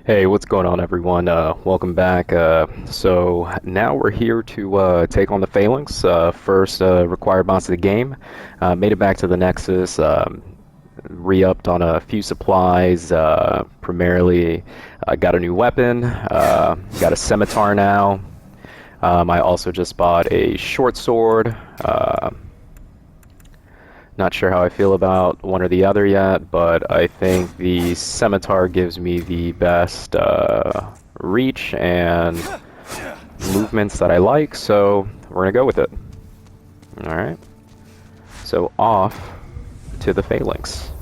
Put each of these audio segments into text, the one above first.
Hey, what's going on, everyone? Welcome back. So now we're here to take on the Phalanx, first required boss of the game. Made it back to the Nexus, re-upped on a few supplies. Primarily, got a new weapon. Got a scimitar now. I also just bought a short sword. Not sure how I feel about one or the other yet, but I think the scimitar gives me the best reach and movements that I like, so we're gonna go with it. Alright. So off to the Phalanx.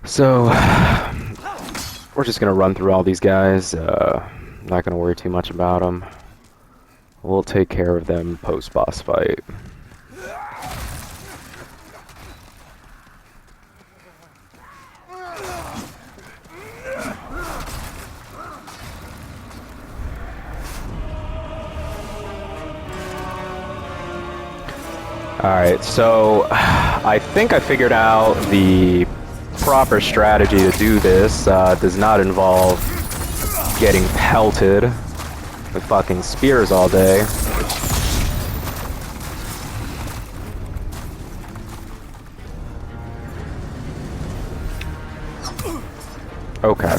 So we're just gonna run through all these guys. Not gonna worry too much about them. We'll take care of them post-boss fight. Alright, so I think I figured out the proper strategy to do this. Does not involve getting pelted with fucking spears all day. Okay.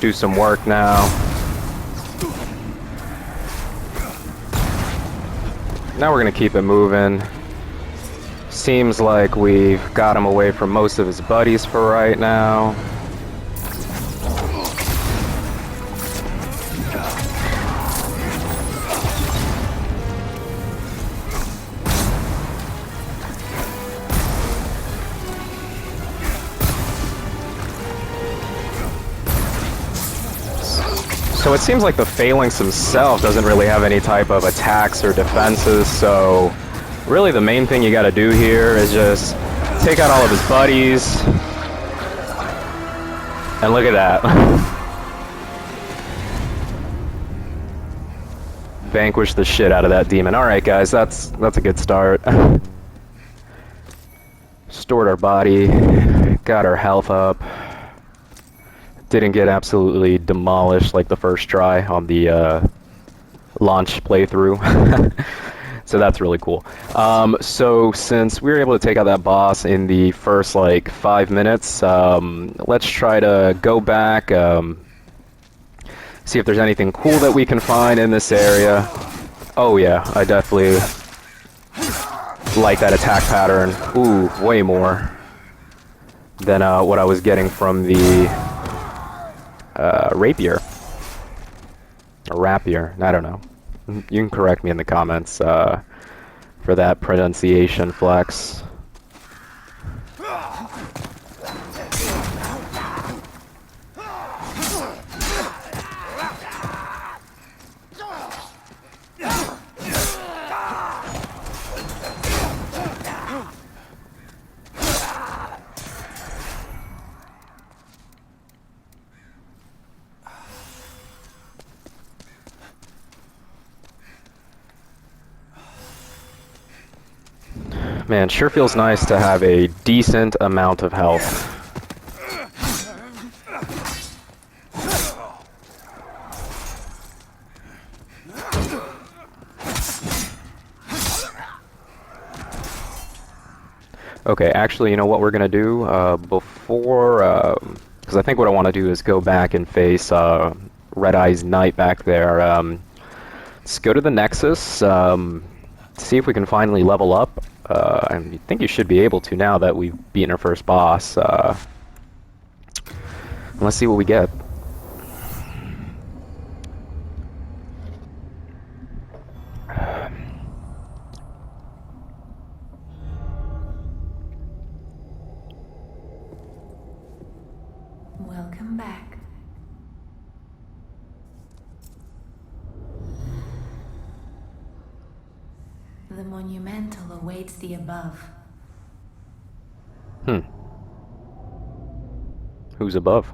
Do some work now. Now we're gonna keep it moving. Seems like we've got him away from most of his buddies for right now. So it seems like the Phalanx himself doesn't really have any type of attacks or defenses, so really the main thing you gotta do here is just take out all of his buddies. And look at that. Vanquish the shit out of that demon. Alright guys, that's a good start. Stored our body, got our health up. Didn't get absolutely demolished like the first try on the launch playthrough. So that's really cool. So since we were able to take out that boss in the first like 5 minutes, let's try to go back, see if there's anything cool that we can find in this area. Oh yeah, I definitely like that attack pattern. Ooh, way more than what I was getting from the rapier. Or rapier, I don't know. You can correct me in the comments for that pronunciation flex. Man, sure feels nice to have a decent amount of health. Okay, actually, you know what we're gonna do? Before, because I think what I want to do is go back and face Red Eye's Knight back there. Let's go to the Nexus, see if we can finally level up. I think you should be able to now that we've beaten our first boss. Let's see what we get. Welcome back. The monumental awaits the above. Who's above?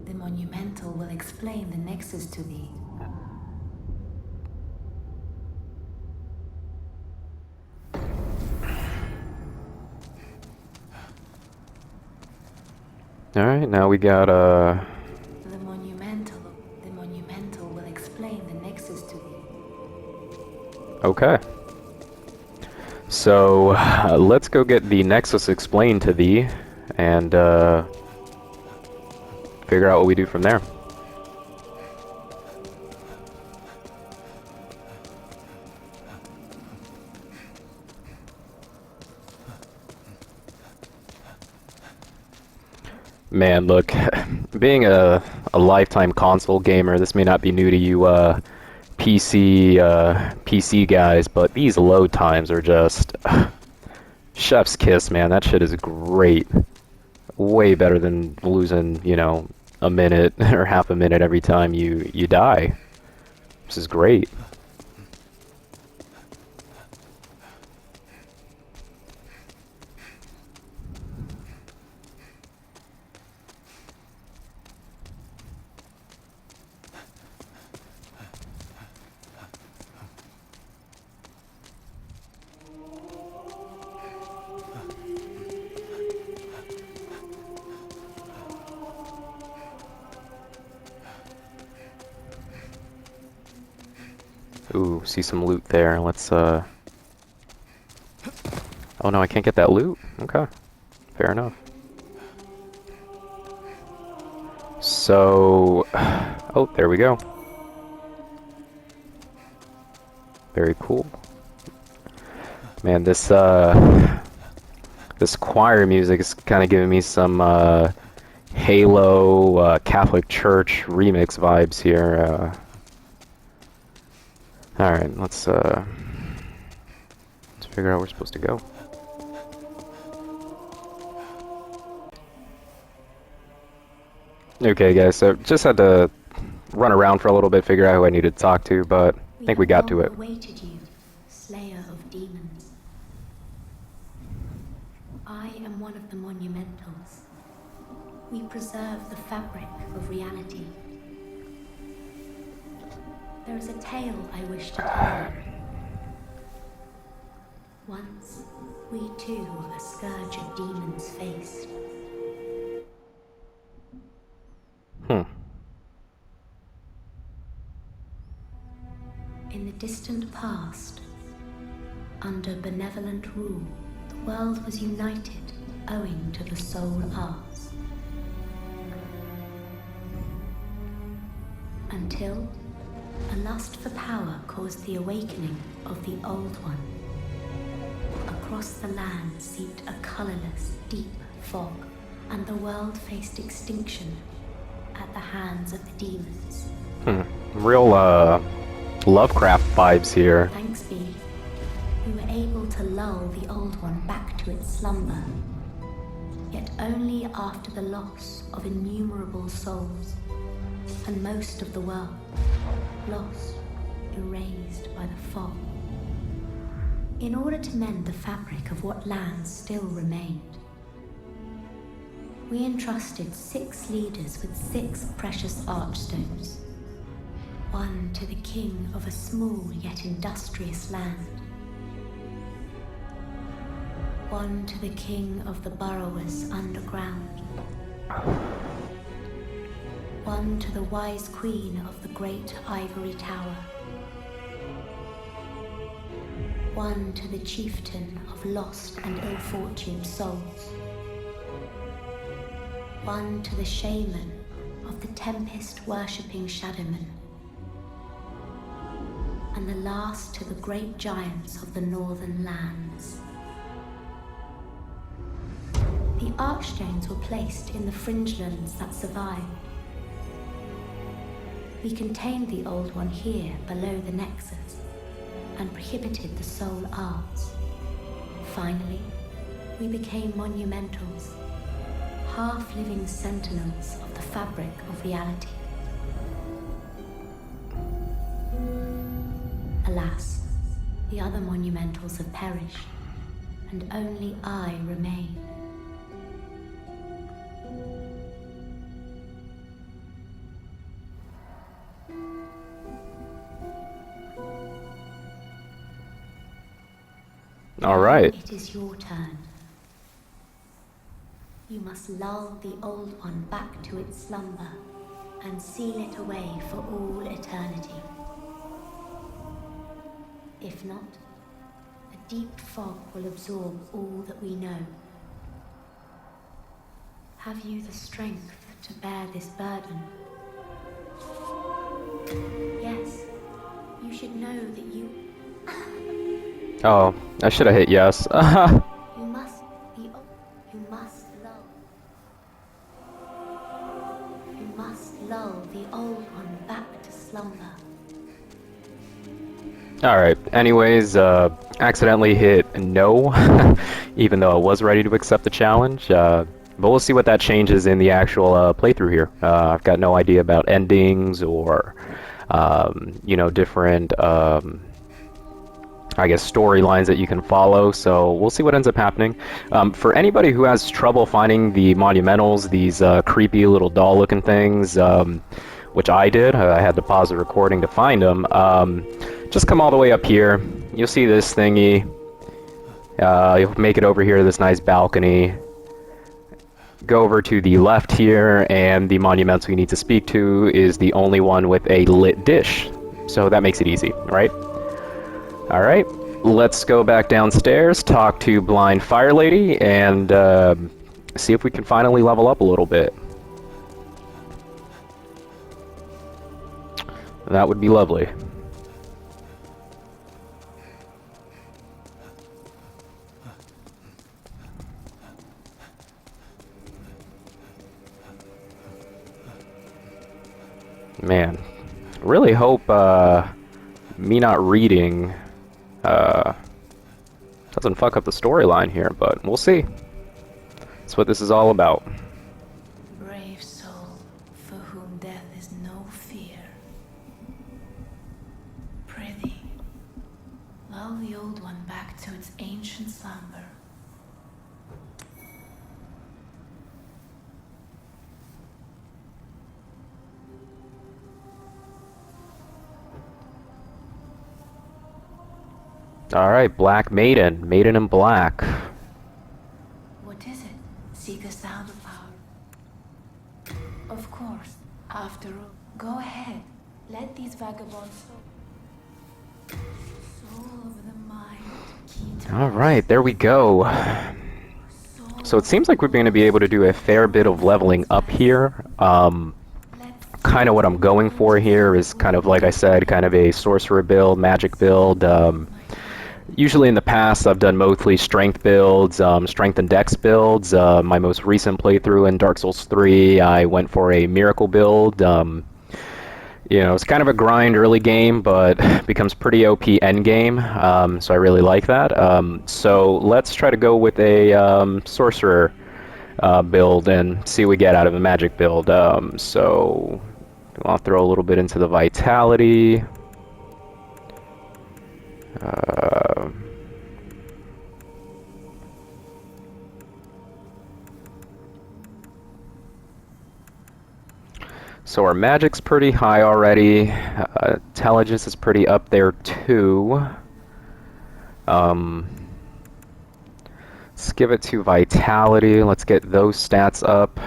The monumental will explain the nexus to thee. Alright, now we got, The monumental will explain the nexus to thee. okay. So, let's go get the Nexus explained to thee, and, figure out what we do from there. Man, look, being a lifetime console gamer, this may not be new to you, PC guys, but these load times are just chef's kiss, man. That shit is great. Way better than losing, you know, a minute or half a minute every time you die. This is great. Ooh, see some loot there. Let's, Oh no, I can't get that loot? Okay. Fair enough. So... Oh, there we go. Very cool. Man, this choir music is kind of giving me some, Halo, Catholic Church remix vibes here, Alright, let's figure out where we're supposed to go. Okay, guys, so just had to run around for a little bit, figure out who I needed to talk to, but I think we got to it. Awaited you, slayer of demons. I am one of the monumentals. We preserve the fabric of reality. There is a tale I wish to tell you. Once, we too a scourge of demons faced. In the distant past, under benevolent rule, the world was united owing to the soul arts. Until a lust for power caused the awakening of the Old One. Across the land seeped a colorless, deep fog, and the world faced extinction at the hands of the demons. Real, Lovecraft vibes here. Thanks be, we were able to lull the Old One back to its slumber, yet only after the loss of innumerable souls, and most of the world, lost, erased by the fog. In order to mend the fabric of what lands still remained, we entrusted 6 leaders with 6 precious archstones. One to the king of a small yet industrious land. One to the king of the burrowers underground. One to the wise queen of the great ivory tower. One to the chieftain of lost and ill-fortuned souls. One to the shaman of the tempest-worshipping shadowmen. And the last to the great giants of the northern lands. The archstones were placed in the fringelands that survived. We contained the Old One here below the Nexus and prohibited the soul arts. Finally, we became monumentals, half-living sentinels of the fabric of reality. Alas, the other monumentals have perished, and only I remain. All right. It is your turn. You must lull the Old One back to its slumber and seal it away for all eternity. If not, a deep fog will absorb all that we know. Have you the strength to bear this burden? Yes, you should know that you... Oh, I should have hit yes. You must lull. You must lull the Old One back to slumber. Alright, anyways, accidentally hit no, even though I was ready to accept the challenge. But we'll see what that changes in the actual playthrough here. I've got no idea about endings or, you know, different, I guess, storylines that you can follow, so we'll see what ends up happening. For anybody who has trouble finding the monumentals, these creepy little doll-looking things, which I did, I had to pause the recording to find them, just come all the way up here. You'll see this thingy. You'll make it over here to this nice balcony. Go over to the left here, and the monumental you need to speak to is the only one with a lit dish. So that makes it easy, right? Alright, let's go back downstairs, talk to Blind Fire Lady, and see if we can finally level up a little bit. That would be lovely. Man, really hope me not reading doesn't fuck up the storyline here, but we'll see. That's what this is all about. Brave soul, for whom death is no fear. Prithee, lull the Old One back to its ancient slumber. Alright, Black Maiden. Maiden in black. What is it? Seek a sound of power. Of course, after all. Go ahead. Let these vagabonds soul of the mind. Key to Alright, there we go. So it seems like we're going to be able to do a fair bit of leveling up here. Kind of what I'm going for here is kind of, like I said, kind of a sorcerer build, magic build. Usually in the past I've done mostly strength builds, strength and dex builds. My most recent playthrough in Dark Souls 3 I went for a miracle build. You know, it's kind of a grind early game, but becomes pretty OP end game, so I really like that. So let's try to go with a sorcerer build and see what we get out of a magic build. So I'll throw a little bit into the vitality. So our magic's pretty high already. Intelligence is pretty up there too. Let's give it to vitality. Let's get those stats up.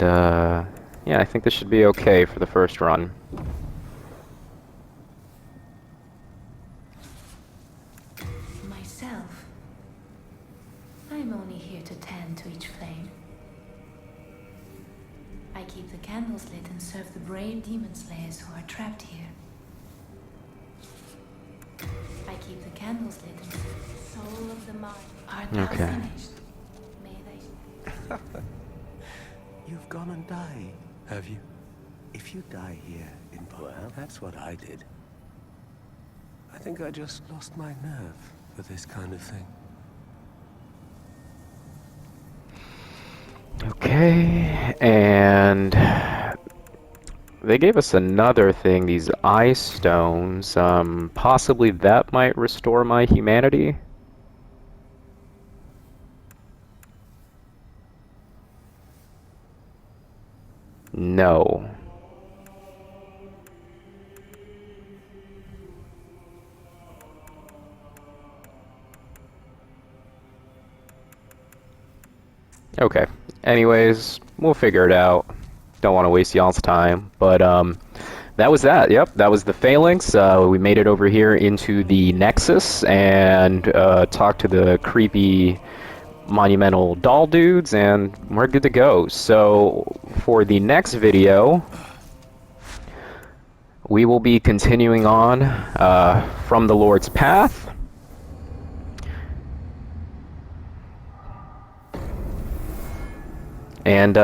And yeah, I think this should be okay for the first run. Myself, I'm only here to tend to each flame. I keep the candles lit and serve the brave demon slayers who are trapped here. I keep the candles lit and serve the soul of the mind. Art thou Okay. finished? May they... You've gone and died, have you? If you die here in Well, that's what I did. I think I just lost my nerve for this kind of thing. Okay, and they gave us another thing, these eye stones. Possibly that might restore my humanity. No. Okay. Anyways, we'll figure it out. Don't want to waste y'all's time, but that was that. Yep, that was the Phalanx. We made it over here into the Nexus and talked to the creepy monumental doll dudes, and we're good to go. So for the next video, we will be continuing on from the Lord's Path. And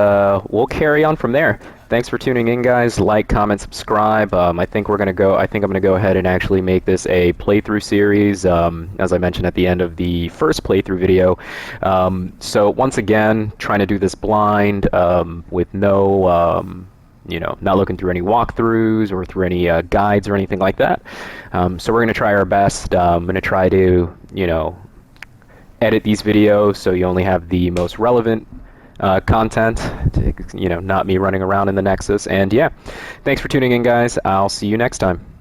we'll carry on from there. Thanks for tuning in, guys. Like, comment, subscribe. I think I'm gonna go ahead and actually make this a playthrough series, as I mentioned at the end of the first playthrough video. So once again, trying to do this blind, with no, you know, not looking through any walkthroughs or through any guides or anything like that. So we're gonna try our best. I'm gonna try to, you know, edit these videos so you only have the most relevant content, to, you know, not me running around in the Nexus. And yeah, thanks for tuning in, guys. I'll see you next time.